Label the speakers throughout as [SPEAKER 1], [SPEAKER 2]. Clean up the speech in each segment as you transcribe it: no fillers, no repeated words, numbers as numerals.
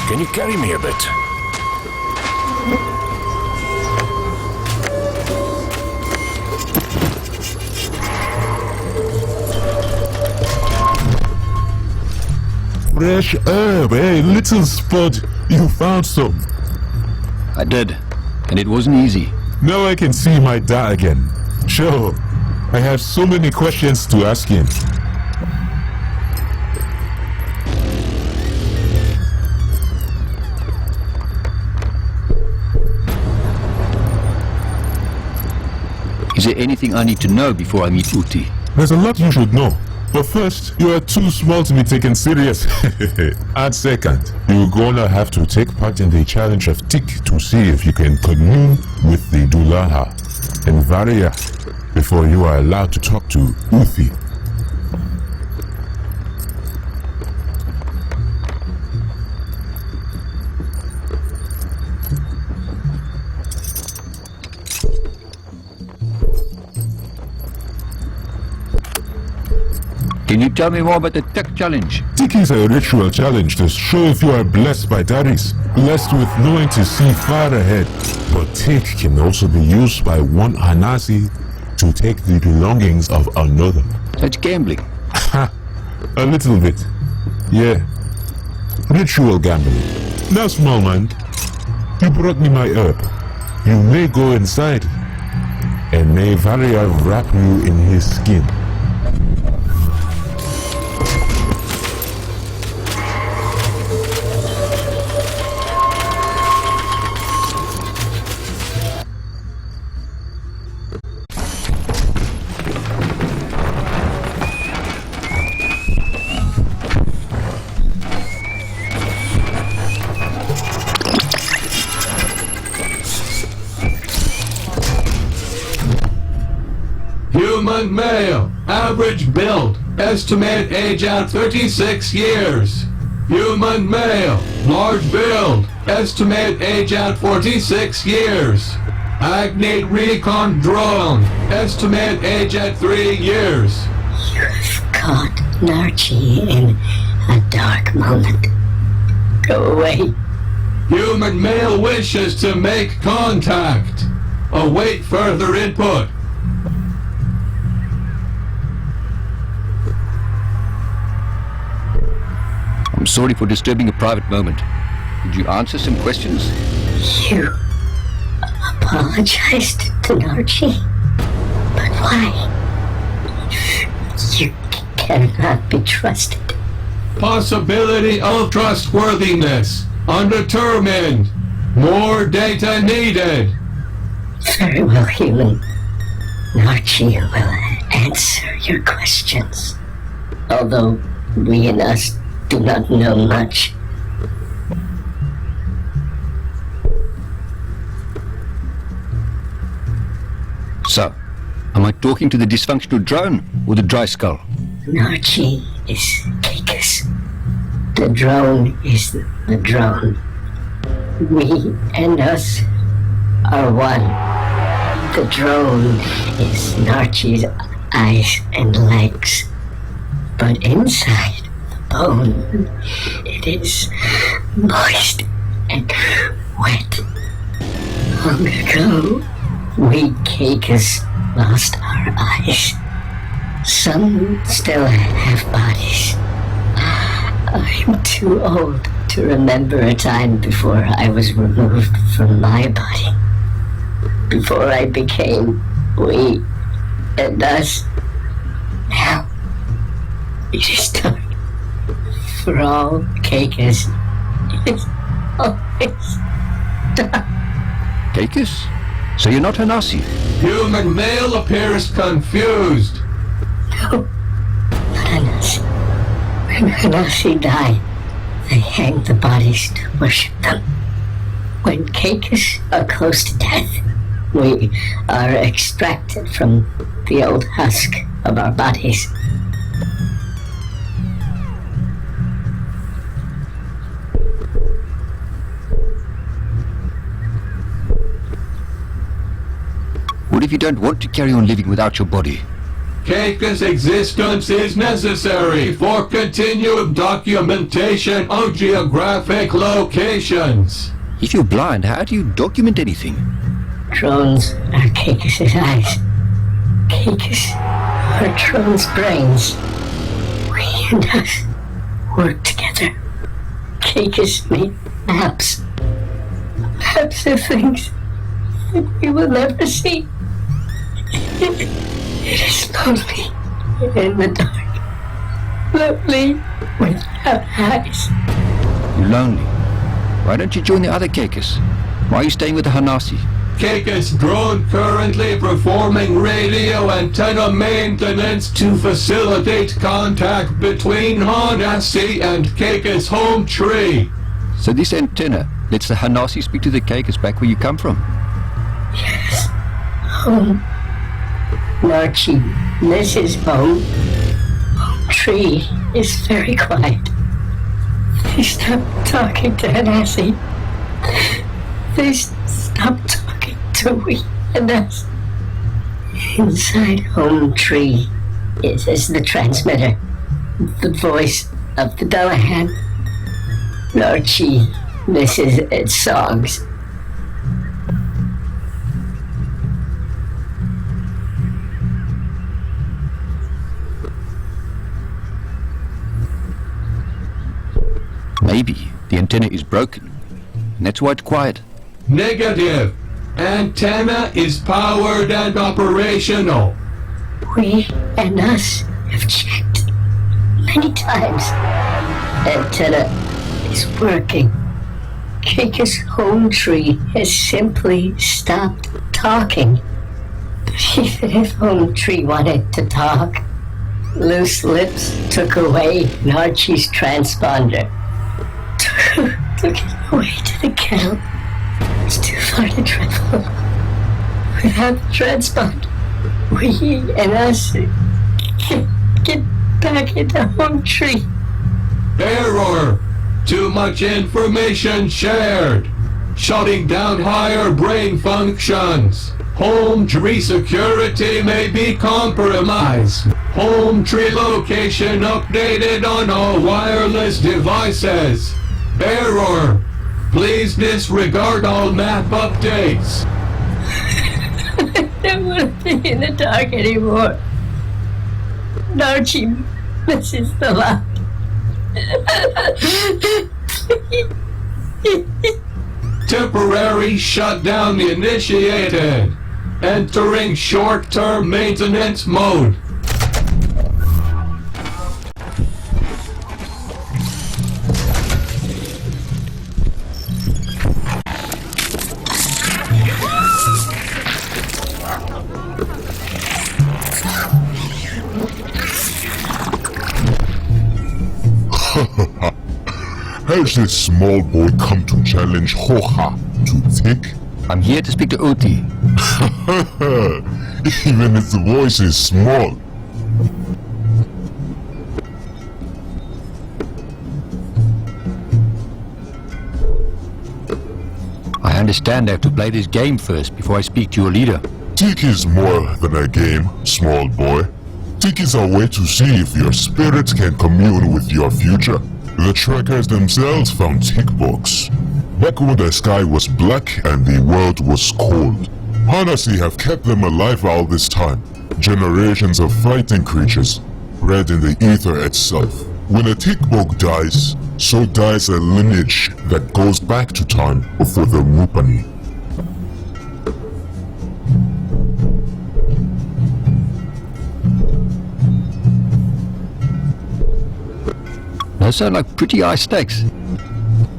[SPEAKER 1] Can you carry me a bit?
[SPEAKER 2] Fresh herb, hey, little spud. You found some.
[SPEAKER 3] I did, and it wasn't easy.
[SPEAKER 2] Now I can see my dad again. Sure, I have so many questions to ask him.
[SPEAKER 3] Is there anything I need to know before I meet Oothee?
[SPEAKER 2] There's a lot you should know. But first, you are too small to be taken serious. And second, you're gonna have to take part in the challenge of Tick to see if you can commune with the Dulaha and Varia before you are allowed to talk to Oothee.
[SPEAKER 3] Can you tell me more about the tech challenge?
[SPEAKER 2] Tick is a ritual challenge to show if you are blessed by Daris, blessed with knowing to see far ahead. But Tick can also be used by one Hanasi to take the belongings of another.
[SPEAKER 3] That's gambling.
[SPEAKER 2] A little bit. Yeah. Ritual gambling. Now, small man, you brought me my herb. You may go inside, and may Varia wrap you in his skin.
[SPEAKER 4] Human male, average build, estimate age at 36 years. Human male, large build, estimate age at 46 years. Agnate recon drone, estimate age at 3 years.
[SPEAKER 5] You've caught Narchi in a dark moment. Go away.
[SPEAKER 4] Human male wishes to make contact. Await further input.
[SPEAKER 3] I'm sorry for disturbing a private moment. Could you answer some questions?
[SPEAKER 5] You apologized to Narchi? But why? You cannot be trusted.
[SPEAKER 4] Possibility of trustworthiness. Undetermined. More data needed.
[SPEAKER 5] Very well, human. Narchi will answer your questions. Although we and us do not know much.
[SPEAKER 3] So, am I talking to the dysfunctional drone or the dry skull?
[SPEAKER 5] Narchi is Caicus. The drone is the drone. We and us are one. The drone is Narchi's eyes and legs. But inside the bone, it is moist and wet. Long ago, we Caicus lost our eyes. Some still have bodies. I'm too old to remember a time before I was removed from my body. Before I became we and us. Now, it is time for all Caicus. It's always done.
[SPEAKER 3] Caicus? So you're not Hanasi?
[SPEAKER 4] Human male appears confused.
[SPEAKER 5] No, not Hanasi. When Hanasi died, they hanged the bodies to worship them. When Caicus are close to death, we are extracted from the old husk of our bodies.
[SPEAKER 3] What if you don't want to carry on living without your body?
[SPEAKER 4] Keika's existence is necessary for continued documentation of geographic locations.
[SPEAKER 3] If you're blind, how do you document anything?
[SPEAKER 5] Drones are Keikis' eyes. Keikis are drones' brains. We and us work together. Keikis make maps. Maps of things that we will never see. It is lonely in the dark. Lonely without eyes.
[SPEAKER 3] You're lonely. Why don't you join the other Keikis? Why are you staying with the Hanasi?
[SPEAKER 4] Keika's drone currently performing radio antenna maintenance to facilitate contact between Hanasi and Keika's home tree.
[SPEAKER 3] So this antenna lets the Hanasi speak to the Keikis back where you come from?
[SPEAKER 5] Yes. Home. Narchi, this is home. Home tree is very quiet. They stopped talking to Hanasi. They stopped talking to we and us. Inside home tree is the transmitter, the voice of the Dullahan. Narchi misses its songs.
[SPEAKER 3] Maybe the antenna is broken, and that's why it's quiet.
[SPEAKER 4] Negative. Antenna is powered and operational.
[SPEAKER 5] We and us have checked many times. Antenna is working. Keika's home tree has simply stopped talking. But even if home tree wanted to talk, loose lips took away Narchi's transponder. Took it away to the kettle. It's too far to travel. Without the transponder, we and us get back into home tree.
[SPEAKER 4] Error. Too much information shared. Shutting down higher brain functions. Home tree security may be compromised. Home tree location updated on all wireless devices. Error. Please disregard all map updates.
[SPEAKER 5] I don't want to be in the dark anymore. Narchi misses the light.
[SPEAKER 4] Temporary shutdown initiated. Entering short-term maintenance mode.
[SPEAKER 2] Has this small boy come to challenge Hoha to tick?
[SPEAKER 3] I'm here to speak to Oothee.
[SPEAKER 2] Even its voice is small.
[SPEAKER 3] I understand I have to play this game first before I speak to your leader.
[SPEAKER 2] Tick is more than a game, small boy. Tick is a way to see if your spirit can commune with your future. The trackers themselves found tick books. Back when the sky was black and the world was cold. Hanasi have kept them alive all this time. Generations of fighting creatures, bred in the ether itself. When a tick bug dies, so dies a lineage that goes back to time before the Mupani.
[SPEAKER 3] Those sound like pretty high stakes.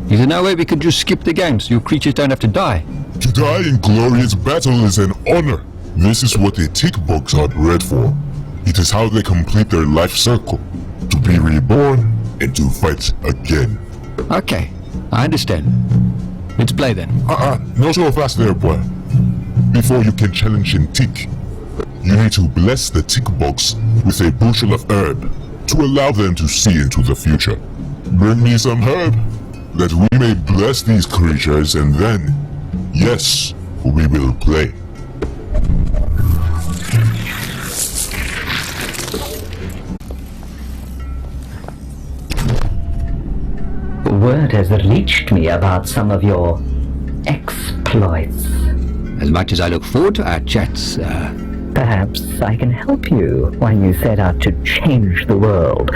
[SPEAKER 3] Is there no way we could just skip the game so your creatures don't have to die?
[SPEAKER 2] To die in glorious battle is an honor. This is what the tick bugs are bred for. It is how they complete their life circle. To be reborn and to fight again.
[SPEAKER 3] Okay, I understand. Let's play then.
[SPEAKER 2] Not so fast there, boy. Before you can challenge in tick, you need to bless the tick bugs with a bushel of herb to allow them to see into the future. Bring me some herb, that we may bless these creatures, and then, yes, we will play.
[SPEAKER 1] word has reached me about some of your exploits.
[SPEAKER 3] As much as I look forward to our chats,
[SPEAKER 1] Perhaps I can help you when you set out to change the world.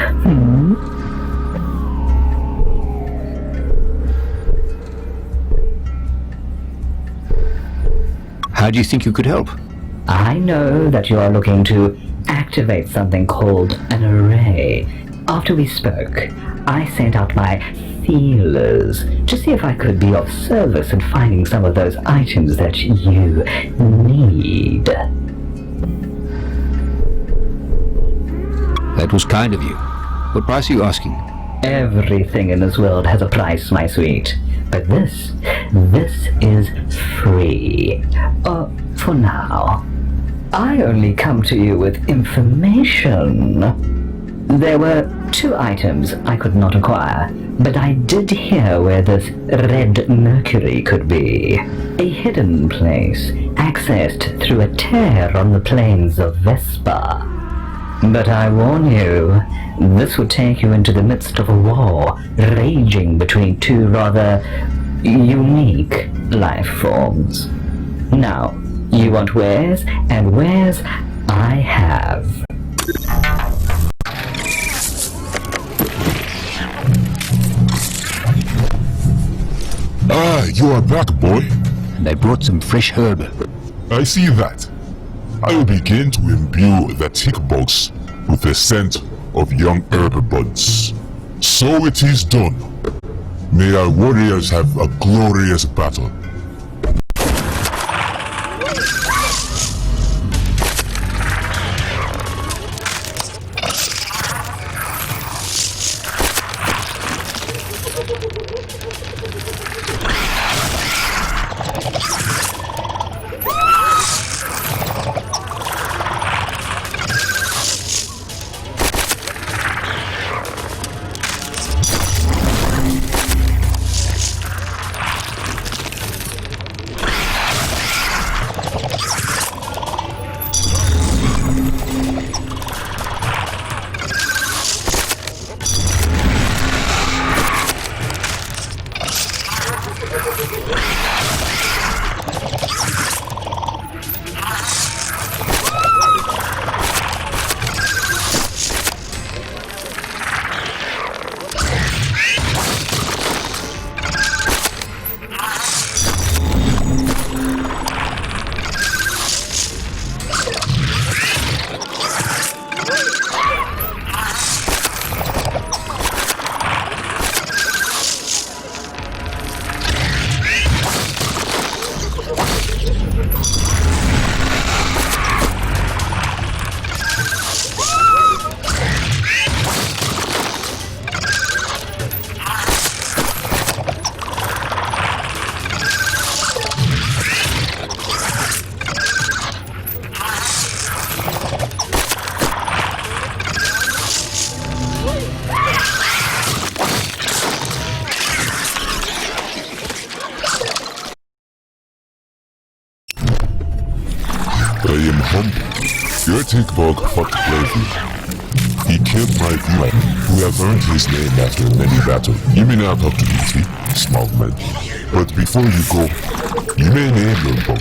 [SPEAKER 3] how do you think you could help?
[SPEAKER 1] I know that you are looking to activate something called an array. After we spoke, I sent out my feelers to see if I could be of service in finding some of those items that you need.
[SPEAKER 3] That was kind of you. What price are you asking?
[SPEAKER 1] Everything in this world has a price, my sweet. But this is free. For now. I only come to you with information. There were 2 items I could not acquire, but I did hear where this red mercury could be. A hidden place, accessed through a tear on the plains of Vespa. But I warn you, this would take you into the midst of a war raging between 2 rather unique life forms. Now, you want wares, and wares I have.
[SPEAKER 2] Ah, you are back, boy.
[SPEAKER 3] And I brought some fresh herb.
[SPEAKER 2] I see that. I will begin to imbue the tick box with the scent of young herb buds. So it is done. May our warriors have a glorious battle. I am humble. Your tick bug fucked bravely. He killed my viewer, who have earned his name after many battles. You may now talk to Oothee, small man. But before you go, you may name your bug.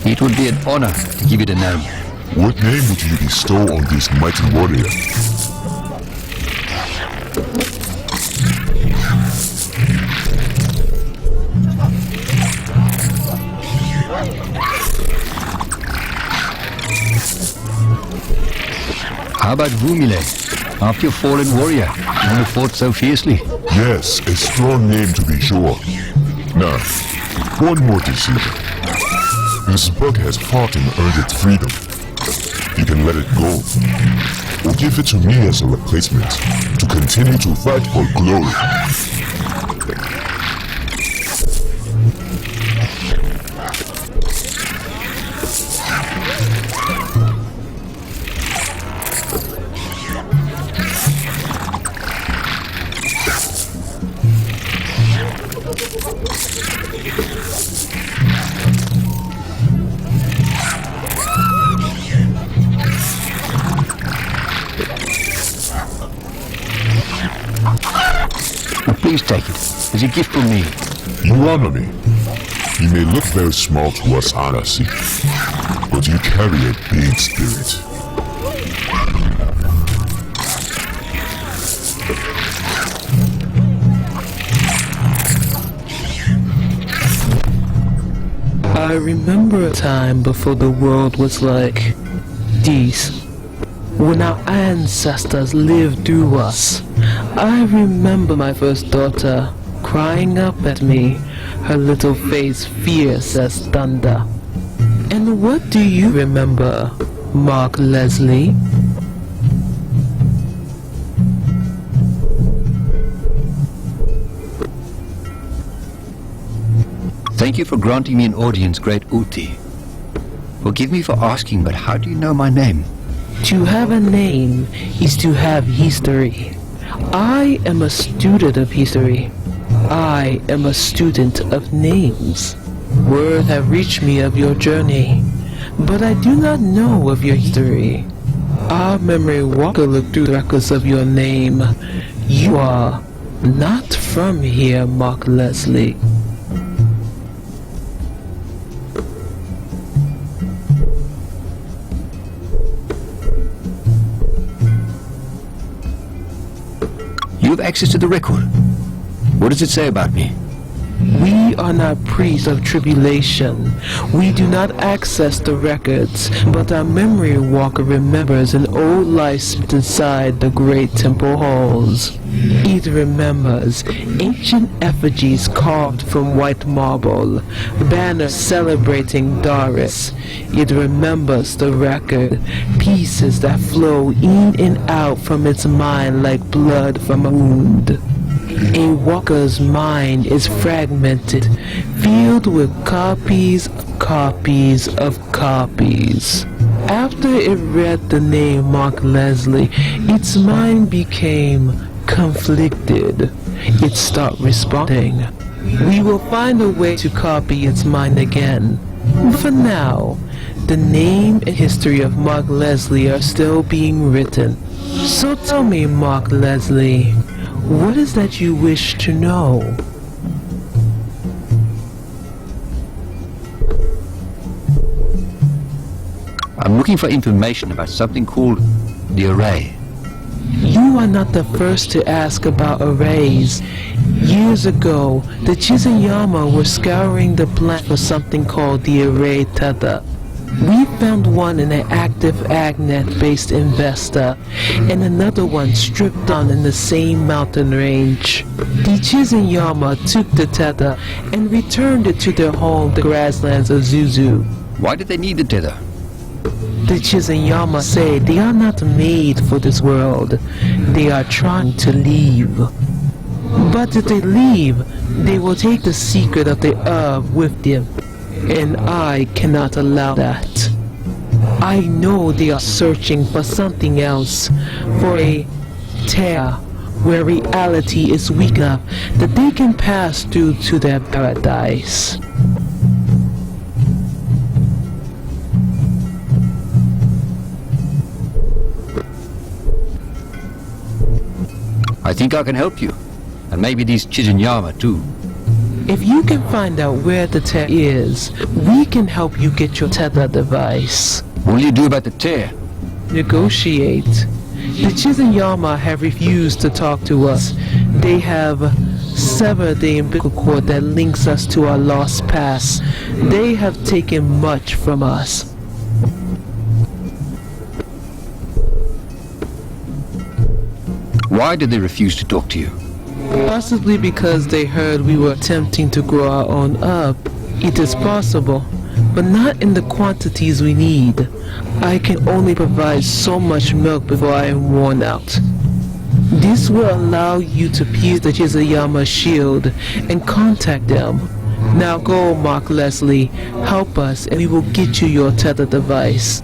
[SPEAKER 3] It would be an honor to give it a name.
[SPEAKER 2] What name would you bestow on this mighty warrior?
[SPEAKER 3] How about Vumile? After your fallen warrior, one who fought so fiercely.
[SPEAKER 2] Yes, a strong name to be sure. Now, one more decision. This bug has fought and earned its freedom. You can let it go, or give it to me as a replacement to continue to fight for glory.
[SPEAKER 3] Please take it. It's a gift from me.
[SPEAKER 2] You honor me. You may look very small to us, Anasi, but you carry a big spirit.
[SPEAKER 6] I remember a time before the world was like this, when our ancestors lived through us. I remember my first daughter crying up at me, her little face fierce as thunder. And what do you remember, Mark Leslie?
[SPEAKER 3] Thank you for granting me an audience, great Oothee. Forgive me for asking, but how do you know my name?
[SPEAKER 6] To have a name is to have history. I am a student of history. I am a student of names. Word have reached me of your journey, but I do not know of your history. Our memory walker looked through the records of your name. You are not from here, Mark Leslie.
[SPEAKER 3] You have access to the record. What does it say about me?
[SPEAKER 6] We are not priests of tribulation. We do not access the records, but our memory walker remembers an old life spent inside the great temple halls. It remembers ancient effigies carved from white marble, banners celebrating Doris. It remembers the record, pieces that flow in and out from its mind like blood from a wound. A walker's mind is fragmented, filled with copies of copies of copies. After it read the name Mark Leslie, its mind became conflicted. It stopped responding. We will find a way to copy its mind again. For now, the name and history of Mark Leslie are still being written. So tell me, Mark Leslie, what is that you wish to know?
[SPEAKER 3] I'm looking for information about something called the array.
[SPEAKER 6] You are not the first to ask about arrays. Years ago, the Chizayama were scouring the planet for something called the array tether. We found one in an active agnet-based investor, and another one stripped down in the same mountain range. The Chizayama took the tether and returned it to their home, the grasslands of Zuzu.
[SPEAKER 3] Why did they need the tether?
[SPEAKER 6] The Chizayama say they are not made for this world. They are trying to leave. But if they leave, they will take the secret of the herb with them. And I cannot allow that. I know they are searching for something else, for a tear where reality is weak enough that they can pass through to their paradise.
[SPEAKER 3] I think I can help you. And maybe these Chizanyama too.
[SPEAKER 6] If you can find out where the tear is, we can help you get your tether device.
[SPEAKER 3] What will you do about the tear?
[SPEAKER 6] Negotiate. The Chizanyama have refused to talk to us. They have severed the umbilical cord that links us to our lost past. They have taken much from us.
[SPEAKER 3] Why did they refuse to talk to you?
[SPEAKER 6] Possibly because they heard we were attempting to grow our own herb. It is possible, but not in the quantities we need. I can only provide so much milk before I am worn out. This will allow you to pierce the Chizayama shield and contact them. Now go, Mark Leslie, help us and we will get you your tether device.